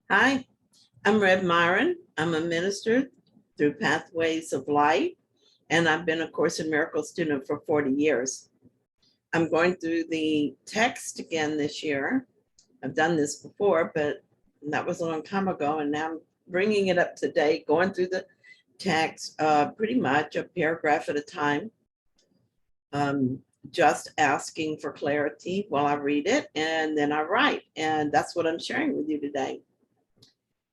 Hi, I'm Rev Myron. I'm a minister through Pathways of Light, and I've been a Course in Miracles student for 40 years. I'm going through the text again this year. I've done this before, but that was a long time ago, and now I'm bringing it up to date, going through the text pretty much a paragraph at a time, just asking for clarity while I read it, and then I write, and that's what I'm sharing with you today.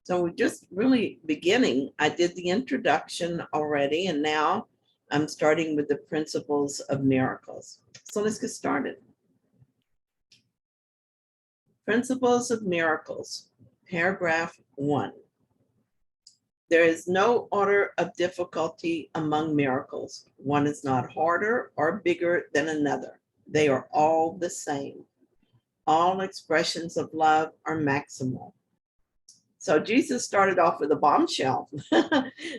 So we're just really beginning. I did the introduction already, and now I'm starting with the principles of miracles. So let's get started. Principles of miracles, paragraph 1. There is no order of difficulty among miracles. One is not harder or bigger than another. They are all the same. All expressions of love are maximal. So Jesus started off with a bombshell.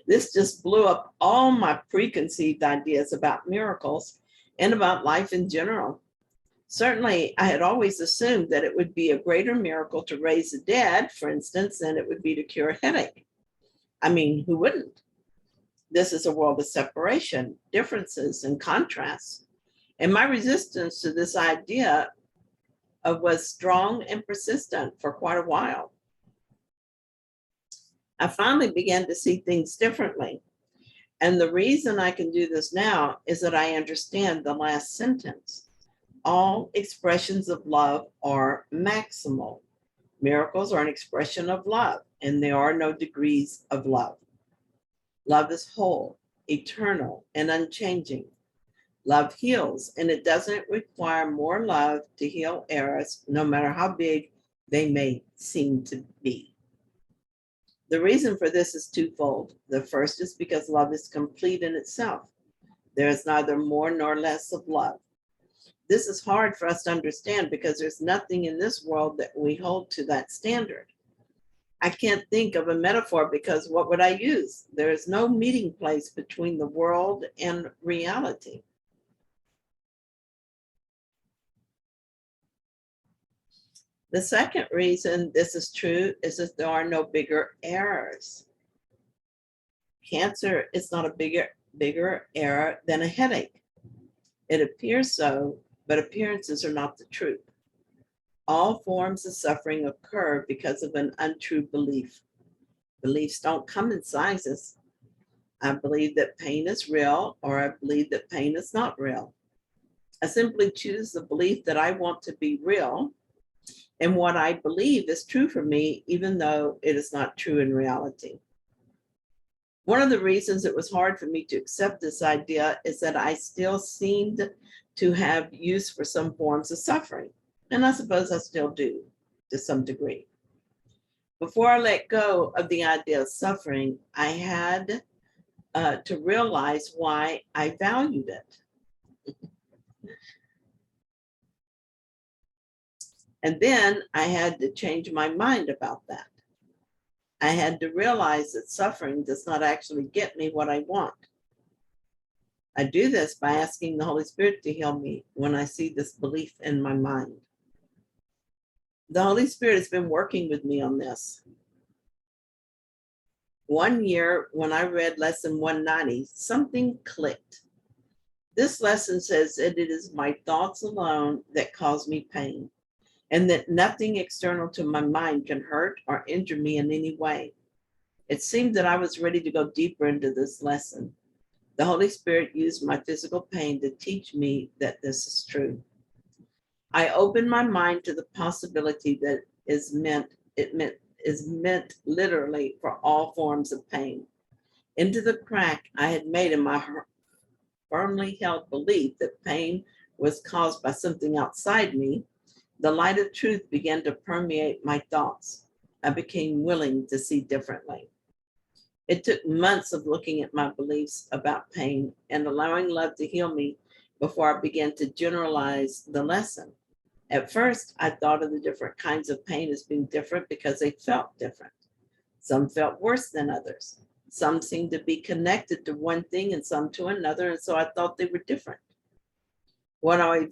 This just blew up all my preconceived ideas about miracles and about life in general. Certainly, I had always assumed that it would be a greater miracle to raise the dead, for instance, than it would be to cure a headache. I mean, who wouldn't? This is a world of separation, differences, and contrasts. And my resistance to this idea was strong and persistent for quite a while. I finally began to see things differently. And the reason I can do this now is that I understand the last sentence. All expressions of love are maximal. Miracles are an expression of love, and there are no degrees of love. Love is whole, eternal, and unchanging. Love heals, and it doesn't require more love to heal errors, no matter how big they may seem to be. The reason for this is twofold. The first is because love is complete in itself. There is neither more nor less of love. This is hard for us to understand because there's nothing in this world that we hold to that standard. I can't think of a metaphor because what would I use? There is no meeting place between the world and reality. The second reason this is true is that there are no bigger errors. Cancer is not a bigger error than a headache. It appears so, but appearances are not the truth. All forms of suffering occur because of an untrue belief. Beliefs don't come in sizes. I believe that pain is real, or I believe that pain is not real. I simply choose the belief that I want to be real, and what I believe is true for me, even though it is not true in reality. One of the reasons it was hard for me to accept this idea is that I still seemed to have use for some forms of suffering. And I suppose I still do to some degree. Before I let go of the idea of suffering, I had to realize why I valued it. And then I had to change my mind about that. I had to realize that suffering does not actually get me what I want. I do this by asking the Holy Spirit to heal me when I see this belief in my mind. The Holy Spirit has been working with me on this. One year, when I read lesson 190, something clicked. This lesson says that it is my thoughts alone that cause me pain, and that nothing external to my mind can hurt or injure me in any way. It seemed that I was ready to go deeper into this lesson. The Holy Spirit used my physical pain to teach me that this is true. I opened my mind to the possibility that is meant literally for all forms of pain. Into the crack I had made in my firmly held belief that pain was caused by something outside me, the light of truth began to permeate my thoughts. I became willing to see differently. It took months of looking at my beliefs about pain and allowing love to heal me before I began to generalize the lesson. At first, I thought of the different kinds of pain as being different because they felt different. Some felt worse than others. Some seemed to be connected to one thing and some to another, and so I thought they were different. What I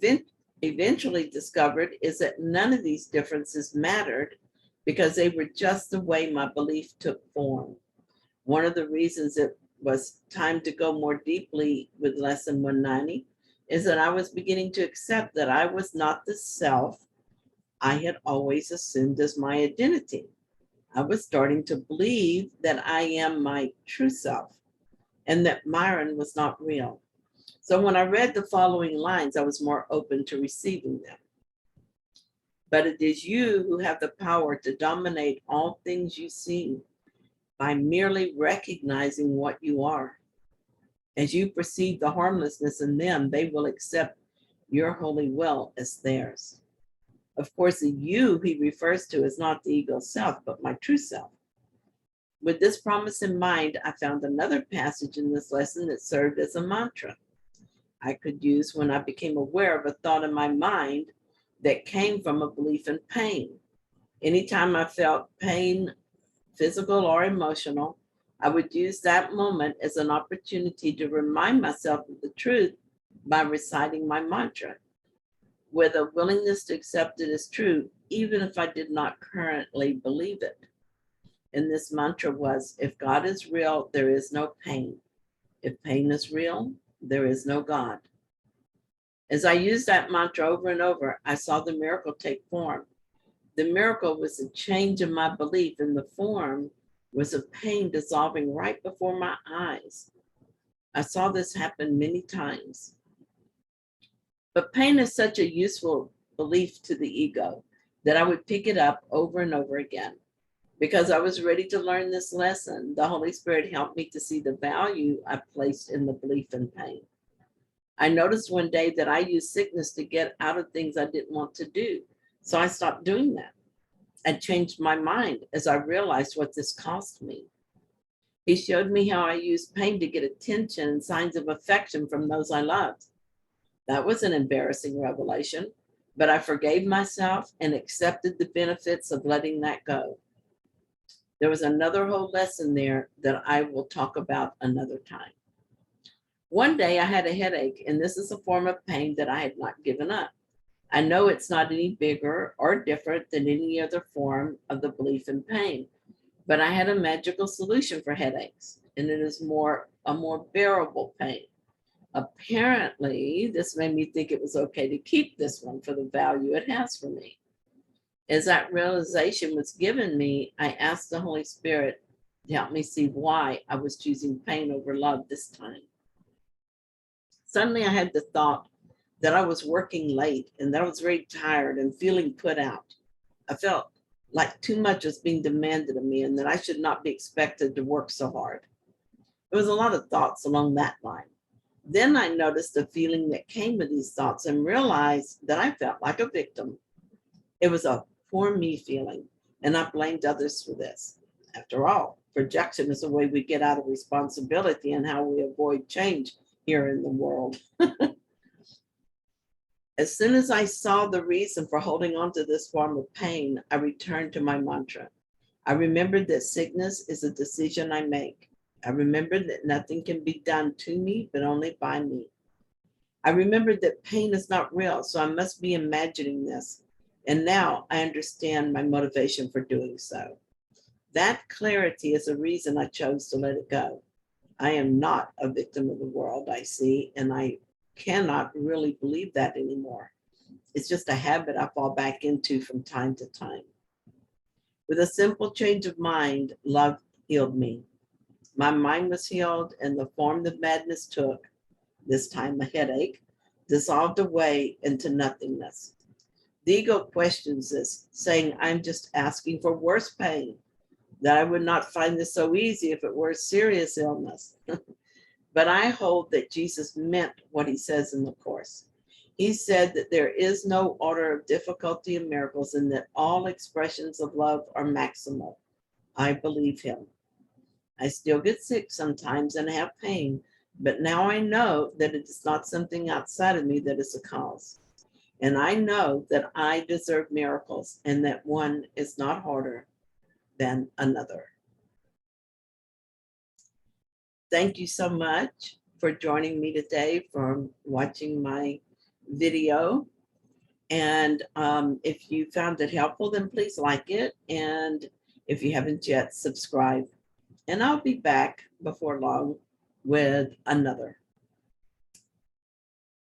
eventually discovered is that none of these differences mattered because they were just the way my belief took form. One of the reasons it was time to go more deeply with lesson 190 is that I was beginning to accept that I was not the self I had always assumed as my identity. I was starting to believe that I am my true self and that Myron was not real. So when I read the following lines, I was more open to receiving them. But it is you who have the power to dominate all things you see by merely recognizing what you are. As you perceive the harmlessness in them, they will accept your holy will as theirs. Of course, the you he refers to is not the ego self, but my true self. With this promise in mind, I found another passage in this lesson that served as a mantra I could use when I became aware of a thought in my mind that came from a belief in pain. Anytime I felt pain, physical or emotional, I would use that moment as an opportunity to remind myself of the truth by reciting my mantra, with a willingness to accept it as true, even if I did not currently believe it. And this mantra was, if God is real, there is no pain. If pain is real, there is no God. As I used that mantra over and over, I saw the miracle take form. The miracle was a change in my belief, and the form was of pain dissolving right before my eyes. I saw this happen many times. But pain is such a useful belief to the ego that I would pick it up over and over again. Because I was ready to learn this lesson, the Holy Spirit helped me to see the value I placed in the belief in pain. I noticed one day that I used sickness to get out of things I didn't want to do. So I stopped doing that. I changed my mind as I realized what this cost me. He showed me how I used pain to get attention and signs of affection from those I loved. That was an embarrassing revelation, but I forgave myself and accepted the benefits of letting that go. There was another whole lesson there that I will talk about another time. One day I had a headache, and this is a form of pain that I had not given up. I know it's not any bigger or different than any other form of the belief in pain, but I had a magical solution for headaches, and it is a more bearable pain. Apparently, this made me think it was okay to keep this one for the value it has for me. As that realization was given me, I asked the Holy Spirit to help me see why I was choosing pain over love this time. Suddenly, I had the thought that I was working late and that I was very tired and feeling put out. I felt like too much was being demanded of me and that I should not be expected to work so hard. There was a lot of thoughts along that line. Then I noticed the feeling that came with these thoughts and realized that I felt like a victim. It was a poor me feeling, and I blamed others for this. After all, projection is a way we get out of responsibility and how we avoid change here in the world. As soon as I saw the reason for holding on to this form of pain, I returned to my mantra. I remembered that sickness is a decision I make. I remembered that nothing can be done to me, but only by me. I remembered that pain is not real, so I must be imagining this. And now I understand my motivation for doing so. That clarity is the reason I chose to let it go. I am not a victim of the world I see, and I cannot really believe that anymore. It's just a habit I fall back into from time to time. With a simple change of mind, love healed me. My mind was healed, and the form the madness took, this time a headache, dissolved away into nothingness. The ego questions this, saying I'm just asking for worse pain, that I would not find this so easy if it were a serious illness. But I hold that Jesus meant what he says in the Course. He said that there is no order of difficulty in miracles and that all expressions of love are maximal. I believe him. I still get sick sometimes and have pain, but now I know that it is not something outside of me that is the cause. And I know that I deserve miracles and that one is not harder than another. Thank you so much for joining me today, for watching my video. And if you found it helpful, then please like it. And if you haven't yet, subscribe. And I'll be back before long with another.